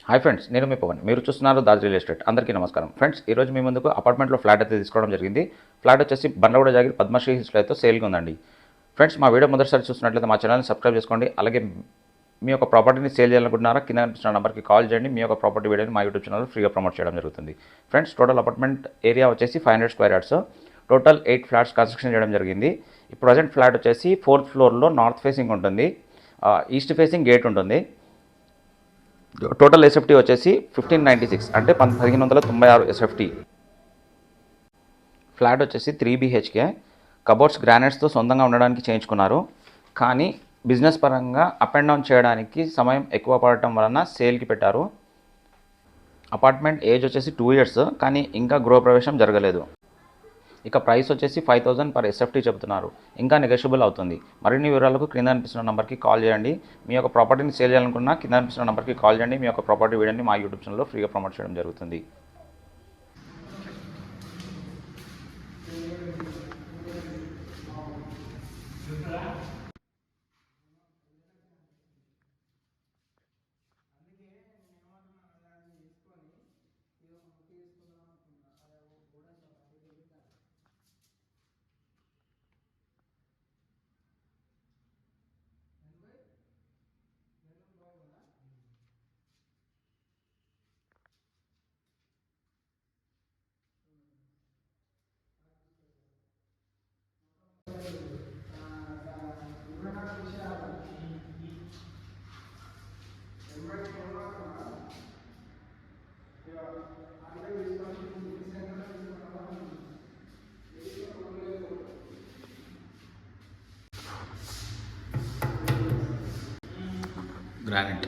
Hi friends, నేను మీ పవన్. మీరు చూస్తున్నారు దాజ్ రియల్ ఎస్టేట్. అందరికీ నమస్కారం. ఫ్రెండ్స్, ఈరోజు మీ ముందుకు అపార్ట్మెంట్లో ఫ్లాట్ అయితే తీసుకోవడం జరిగింది. ఫ్లాట్ వచ్చేసి బండ్లగూడ జాగిర్ పద్మశ్రీ హిల్స్లో అయితే సేల్గా ఉందండి. ఫ్రెండ్స్, మా వీడియో మొదటిసారి చూసినట్లయితే మా ఛానల్ని సబ్స్క్రైబ్ చేసుకోండి. అలాగే మీ యొక్క ప్రాపర్టీని సేల్ చేయాలనుకుంటున్నారా, కింద కనిపిస్తున్న నెంబర్కి కాల్ చేయండి. మీ యొక్క ప్రాపర్టీ వీడియోని మా యూట్యూబ్ ఛానల్ ఫ్రీగా ప్రమోట్ చేయడం జరుగుతుంది. ఫ్రెండ్స్, టోటల్ అపార్ట్మెంట్ ఏరియా వచ్చేసి 500 square yards. Total 8 flats construction చేయడం జరిగింది. ఈ ప్రజెంట్ ఫ్లాట్ వచ్చేసి 4th ఫ్లోర్లో నార్త్ ఫేసింగ్ ఉంటుంది, ఈస్ట్ ఫేసింగ్ గేట్ ఉంటుంది. టోటల్ ఎస్ఎఫ్టీ వచ్చేసి 1596 అంటే 1596 ఎస్ఎఫ్టీ. ఫ్లాట్ వచ్చేసి 3 BHK. కబోర్డ్స్ గ్రానైట్స్తో సొంతంగా ఉండడానికి చేయించుకున్నారు. కానీ బిజినెస్ పరంగా అప్ అండ్ డౌన్ చేయడానికి సమయం ఎక్కువ పడటం వలన సేల్కి పెట్టారు. అపార్ట్మెంట్ ఏజ్ వచ్చేసి 2 years, కానీ ఇంకా గృహప్రవేశం జరగలేదు. ఇక ప్రైస్ వచ్చేసి 5000 పర్ ఎస్ఎఫ్టీ చెబుతున్నారు. ఇంకా నెగోషియబుల్ అవుతుంది. మరిన్ని వివరాలకు కింద అనిపిస్తున్న నెంబర్కి కాల్ చేయండి. మీ యొక్క ప్రాపర్టీని సేల్ చేయాలనుకున్నా కింద అనిపిస్తున్న నెంబర్కి కాల్ చేయండి. మీ యొక్క ప్రాపర్టీ వీడియోని మా యూట్యూబ్ ఛానల్లో ఫ్రీగా ప్రమోట్ చేయడం జరుగుతుంది. గ్రానైట్